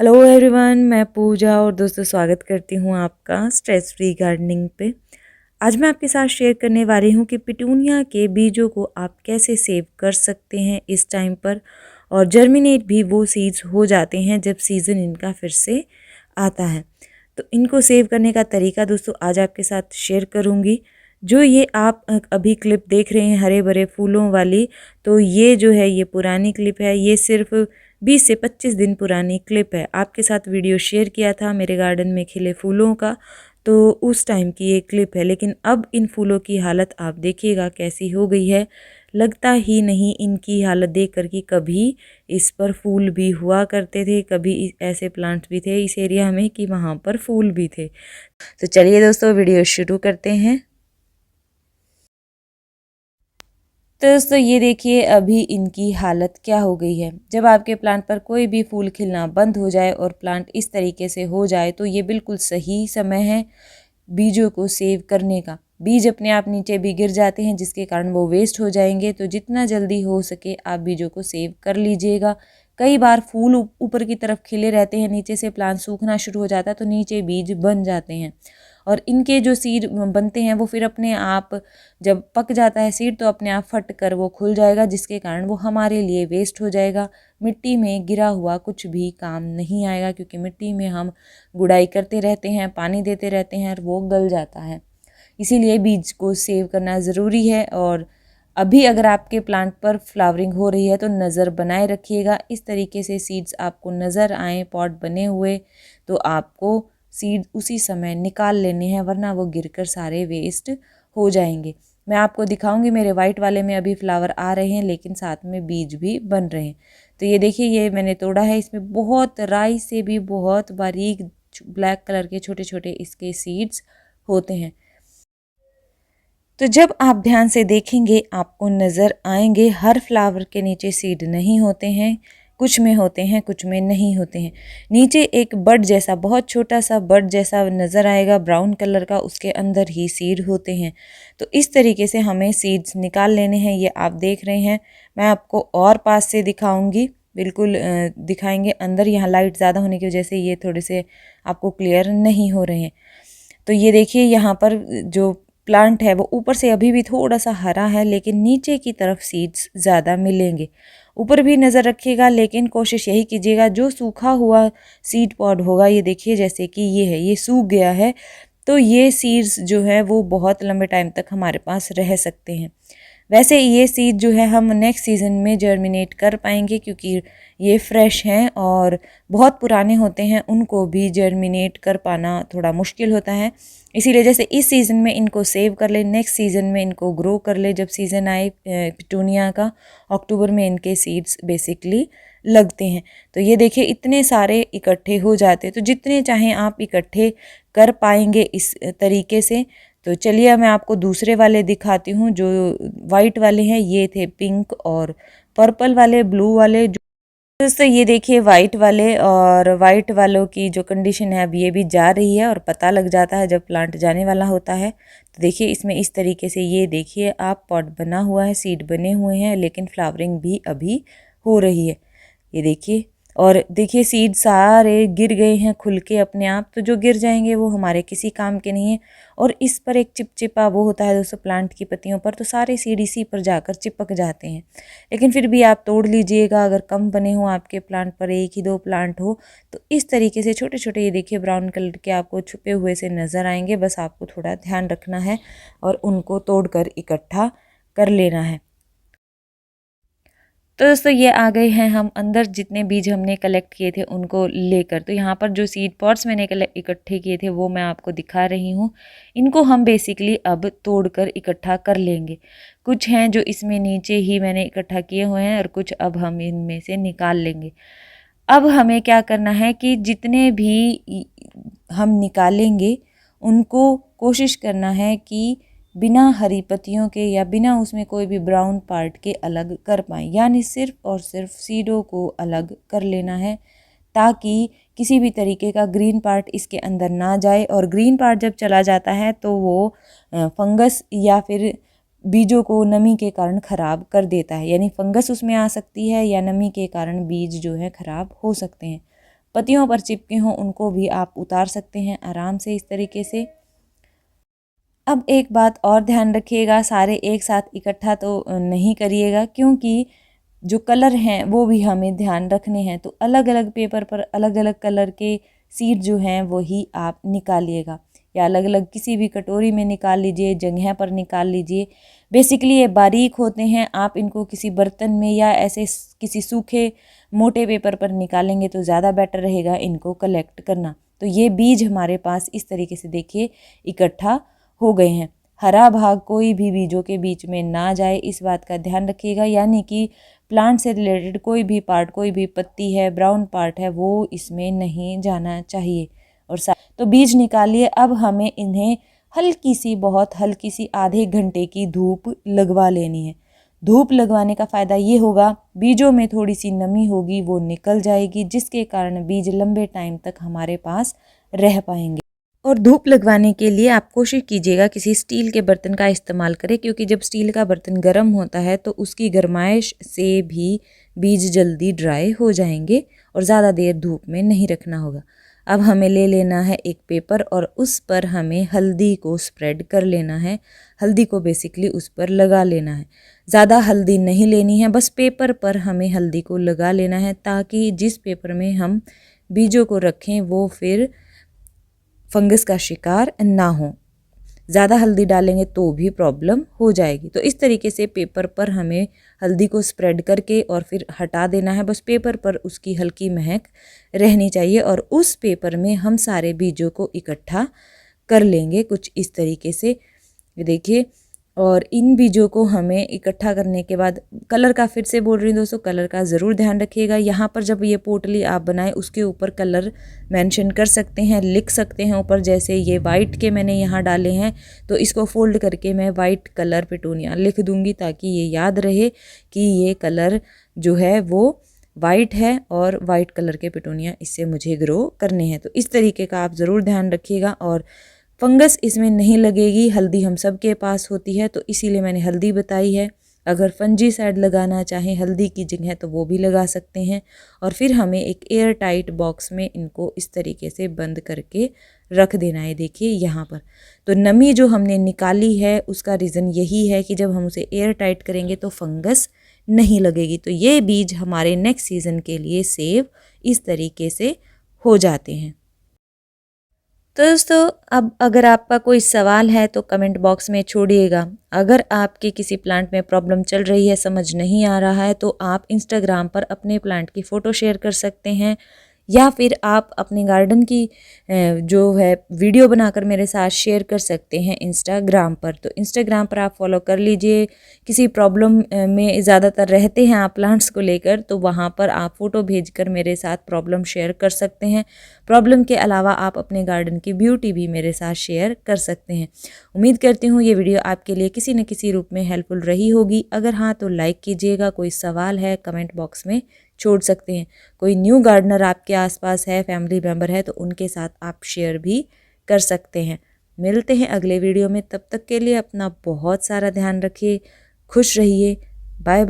Hello everyone, मैं पूजा और दोस्तों स्वागत करती हूँ आपका स्ट्रेस फ्री गार्डनिंग पे। आज मैं आपके साथ शेयर करने वाली हूँ कि पिटूनिया के बीजों को आप कैसे सेव कर सकते हैं इस टाइम पर, और जर्मिनेट भी वो सीड्स हो जाते हैं जब सीज़न इनका फिर से आता है। तो इनको सेव करने का तरीका दोस्तों आज आपके साथ शेयर करूँगी। जो ये आप अभी क्लिप देख रहे हैं हरे भरे फूलों वाली, तो ये जो है ये पुरानी क्लिप है। ये सिर्फ 20 से 25 दिन पुरानी क्लिप है। आपके साथ वीडियो शेयर किया था मेरे गार्डन में खिले फूलों का, तो उस टाइम की ये क्लिप है। लेकिन अब इन फूलों की हालत आप देखिएगा कैसी हो गई है। लगता ही नहीं इनकी हालत देख कर कि कभी इस पर फूल भी हुआ करते थे, कभी ऐसे प्लांट्स भी थे इस एरिया में कि वहाँ पर फूल भी थे। तो चलिए दोस्तों वीडियो शुरू करते हैं। तो दोस्तों ये देखिए अभी इनकी हालत क्या हो गई है। जब आपके प्लांट पर कोई भी फूल खिलना बंद हो जाए और प्लांट इस तरीके से हो जाए तो ये बिल्कुल सही समय है बीजों को सेव करने का। बीज अपने आप नीचे भी गिर जाते हैं जिसके कारण वो वेस्ट हो जाएंगे, तो जितना जल्दी हो सके आप बीजों को सेव कर लीजिएगा। कई बार फूल ऊपर की तरफ खिले रहते हैं, नीचे से प्लांट सूखना शुरू हो जाता है तो नीचे बीज बन जाते हैं, और इनके जो सीड बनते हैं वो फिर अपने आप जब पक जाता है सीड तो अपने आप फट कर वो खुल जाएगा, जिसके कारण वो हमारे लिए वेस्ट हो जाएगा। मिट्टी में गिरा हुआ कुछ भी काम नहीं आएगा, क्योंकि मिट्टी में हम गुड़ाई करते रहते हैं, पानी देते रहते हैं और वो गल जाता है। इसीलिए बीज को सेव करना ज़रूरी है। और अभी अगर आपके प्लांट पर फ्लावरिंग हो रही है तो नज़र बनाए रखिएगा। इस तरीके से सीड्स आपको नज़र आए पॉट बने हुए तो आपको सीड उसी समय निकाल लेने हैं, वरना वो गिरकर सारे वेस्ट हो जाएंगे। मैं आपको दिखाऊंगी मेरे वाइट वाले में अभी फ्लावर आ रहे हैं, लेकिन साथ में बीज भी बन रहे हैं। तो ये देखिए ये मैंने तोड़ा है, इसमें बहुत राई से भी बहुत बारीक ब्लैक कलर के छोटे छोटे इसके सीड्स होते हैं। तो जब आप ध्यान से देखेंगे आपको नज़र आएंगे हर फ्लावर के नीचे सीड नहीं होते हैं, कुछ में होते हैं कुछ में नहीं होते हैं। नीचे एक बड जैसा बहुत छोटा सा बड जैसा नज़र आएगा ब्राउन कलर का, उसके अंदर ही सीड होते हैं। तो इस तरीके से हमें सीड्स निकाल लेने हैं। ये आप देख रहे हैं, मैं आपको और पास से दिखाऊंगी, बिल्कुल दिखाएंगे अंदर। यहाँ लाइट ज़्यादा होने की वजह से ये थोड़े से आपको क्लियर नहीं हो रहे हैं। तो ये देखिए यहाँ पर जो प्लांट है वो ऊपर से अभी भी थोड़ा सा हरा है, लेकिन नीचे की तरफ सीड्स ज़्यादा मिलेंगे। ऊपर भी नज़र रखिएगा, लेकिन कोशिश यही कीजिएगा जो सूखा हुआ सीड पॉड होगा, ये देखिए जैसे कि ये है, ये सूख गया है, तो ये सीड्स जो है वो बहुत लंबे टाइम तक हमारे पास रह सकते हैं। वैसे ये सीड जो है हम नेक्स्ट सीज़न में जर्मिनेट कर पाएंगे, क्योंकि ये फ्रेश हैं, और बहुत पुराने होते हैं उनको भी जर्मिनेट कर पाना थोड़ा मुश्किल होता है। इसीलिए जैसे इस सीज़न में इनको सेव कर ले, नेक्स्ट सीज़न में इनको ग्रो कर ले। जब सीज़न आए पिटूनिया का, अक्टूबर में इनके सीड्स बेसिकली लगते हैं। तो ये देखिए इतने सारे इकट्ठे हो जाते हैं, तो जितने चाहें आप इकट्ठे कर पाएंगे इस तरीके से। तो चलिए मैं आपको दूसरे वाले दिखाती हूँ। जो वाइट वाले हैं ये थे पिंक, और पर्पल वाले, ब्लू वाले। दोस्तों ये देखिए वाइट वाले, और वाइट वालों की जो कंडीशन है अब ये भी जा रही है, और पता लग जाता है जब प्लांट जाने वाला होता है। तो देखिए इसमें इस तरीके से ये देखिए आप पॉट बना हुआ है, सीड बने हुए हैं, लेकिन फ्लावरिंग भी अभी हो रही है। ये देखिए, और देखिए सीड सारे गिर गए हैं खुल के अपने आप। तो जो गिर जाएंगे वो हमारे किसी काम के नहीं है। और इस पर एक चिपचिपा वो होता है दोस्तों प्लांट की पत्तियों पर, तो सारे सीड इसी पर जाकर चिपक जाते हैं। लेकिन फिर भी आप तोड़ लीजिएगा, अगर कम बने हो आपके प्लांट पर, एक ही दो प्लांट हो, तो इस तरीके से छोटे छोटे ये देखिए ब्राउन कलर के आपको छुपे हुए से नज़र आएंगे। बस आपको थोड़ा ध्यान रखना है और उनको तोड़कर इकट्ठा कर लेना है। तो दोस्तों ये आ गए हैं हम अंदर, जितने बीज हमने कलेक्ट किए थे उनको लेकर। तो यहाँ पर जो सीड पॉट्स मैंने इकट्ठे किए थे वो मैं आपको दिखा रही हूँ। इनको हम बेसिकली अब तोड़कर इकट्ठा कर लेंगे। कुछ हैं जो इसमें नीचे ही मैंने इकट्ठा किए हुए हैं, और कुछ अब हम इनमें से निकाल लेंगे। अब हमें क्या करना है कि जितने भी हम निकालेंगे उनको कोशिश करना है कि बिना हरी पत्तियों के या बिना उसमें कोई भी ब्राउन पार्ट के अलग कर पाएँ, यानी सिर्फ और सिर्फ सीडों को अलग कर लेना है, ताकि किसी भी तरीके का ग्रीन पार्ट इसके अंदर ना जाए। और ग्रीन पार्ट जब चला जाता है तो वो फंगस या फिर बीजों को नमी के कारण ख़राब कर देता है, यानी फंगस उसमें आ सकती है या नमी के कारण बीज जो है ख़राब हो सकते हैं। पत्तियों पर चिपके हों उनको भी आप उतार सकते हैं आराम से इस तरीके से। अब एक बात और ध्यान रखिएगा, सारे एक साथ इकट्ठा तो नहीं करिएगा, क्योंकि जो कलर हैं वो भी हमें ध्यान रखने हैं। तो अलग अलग पेपर पर अलग अलग कलर के सीड जो हैं वही आप निकालिएगा, या अलग अलग किसी भी कटोरी में निकाल लीजिए, जगह पर निकाल लीजिए। बेसिकली ये बारीक होते हैं, आप इनको किसी बर्तन में या ऐसे किसी सूखे मोटे पेपर पर निकालेंगे तो ज़्यादा बेटर रहेगा इनको कलेक्ट करना। तो ये बीज हमारे पास इस तरीके से देखिए इकट्ठा हो गए हैं। हरा भाग कोई भी बीजों के बीच में ना जाए, इस बात का ध्यान रखिएगा। यानी कि प्लांट से रिलेटेड कोई भी पार्ट, कोई भी पत्ती है, ब्राउन पार्ट है, वो इसमें नहीं जाना चाहिए। और तो बीज निकालिए। अब हमें इन्हें हल्की सी, बहुत हल्की सी आधे घंटे की धूप लगवा लेनी है। धूप लगवाने का फ़ायदा ये होगा, बीजों में थोड़ी सी नमी होगी वो निकल जाएगी, जिसके कारण बीज लंबे टाइम तक हमारे पास रह पाएंगे। और धूप लगवाने के लिए आप कोशिश कीजिएगा किसी स्टील के बर्तन का इस्तेमाल करें, क्योंकि जब स्टील का बर्तन गर्म होता है तो उसकी गर्माइश से भी बीज जल्दी ड्राई हो जाएंगे और ज़्यादा देर धूप में नहीं रखना होगा। अब हमें ले लेना है एक पेपर और उस पर हमें हल्दी को स्प्रेड कर लेना है। हल्दी को बेसिकली उस पर लगा लेना है। ज़्यादा हल्दी नहीं लेनी है, बस पेपर पर हमें हल्दी को लगा लेना है, ताकि जिस पेपर में हम बीजों को रखें वो फिर फंगस का शिकार ना हो। ज़्यादा हल्दी डालेंगे तो भी प्रॉब्लम हो जाएगी। तो इस तरीके से पेपर पर हमें हल्दी को स्प्रेड करके और फिर हटा देना है। बस पेपर पर उसकी हल्की महक रहनी चाहिए और उस पेपर में हम सारे बीजों को इकट्ठा कर लेंगे कुछ इस तरीके से, देखिए। और इन बीजों को हमें इकट्ठा करने के बाद कलर का, फिर से बोल रही हूँ दोस्तों, कलर का ज़रूर ध्यान रखिएगा। यहाँ पर जब ये पोटली आप बनाएं उसके ऊपर कलर मेंशन कर सकते हैं, लिख सकते हैं ऊपर। जैसे ये वाइट के मैंने यहाँ डाले हैं तो इसको फोल्ड करके मैं वाइट कलर पिटूनिया लिख दूँगी, ताकि ये याद रहे कि ये कलर जो है वो वाइट है और वाइट कलर के पिटूनिया इससे मुझे ग्रो करने हैं। तो इस तरीके का आप ज़रूर ध्यान रखिएगा। और फंगस इसमें नहीं लगेगी, हल्दी हम सब के पास होती है, तो इसीलिए मैंने हल्दी बताई है। अगर फंजीसाइड लगाना चाहें हल्दी की जगह तो वो भी लगा सकते हैं। और फिर हमें एक एयर टाइट बॉक्स में इनको इस तरीके से बंद करके रख देना है। देखिए यहाँ पर तो नमी जो हमने निकाली है उसका रीज़न यही है कि जब हम उसे एयर टाइट करेंगे तो फंगस नहीं लगेगी। तो ये बीज हमारे नेक्स्ट सीज़न के लिए सेव इस तरीके से हो जाते हैं। तो दोस्तों, अब अगर आपका कोई सवाल है तो कमेंट बॉक्स में छोड़िएगा। अगर आपके किसी प्लांट में प्रॉब्लम चल रही है, समझ नहीं आ रहा है, तो आप इंस्टाग्राम पर अपने प्लांट की फ़ोटो शेयर कर सकते हैं, या फिर आप अपने गार्डन की जो है वीडियो बनाकर मेरे साथ शेयर कर सकते हैं इंस्टाग्राम पर। तो इंस्टाग्राम पर आप फॉलो कर लीजिए। किसी प्रॉब्लम में ज़्यादातर रहते हैं आप प्लांट्स को लेकर, तो वहाँ पर आप फ़ोटो भेजकर मेरे साथ प्रॉब्लम शेयर कर सकते हैं। प्रॉब्लम के अलावा आप अपने गार्डन की ब्यूटी भी मेरे साथ शेयर कर सकते हैं। उम्मीद करती हूँ ये वीडियो आपके लिए किसी न किसी रूप में हेल्पफुल रही होगी। अगर हाँ तो लाइक कीजिएगा। कोई सवाल है कमेंट बॉक्स में छोड़ सकते हैं। कोई न्यू गार्डनर आपके आसपास है, फैमिली मेम्बर है, तो उनके साथ आप शेयर भी कर सकते हैं। मिलते हैं अगले वीडियो में, तब तक के लिए अपना बहुत सारा ध्यान रखिए, खुश रहिए, बाय बाय।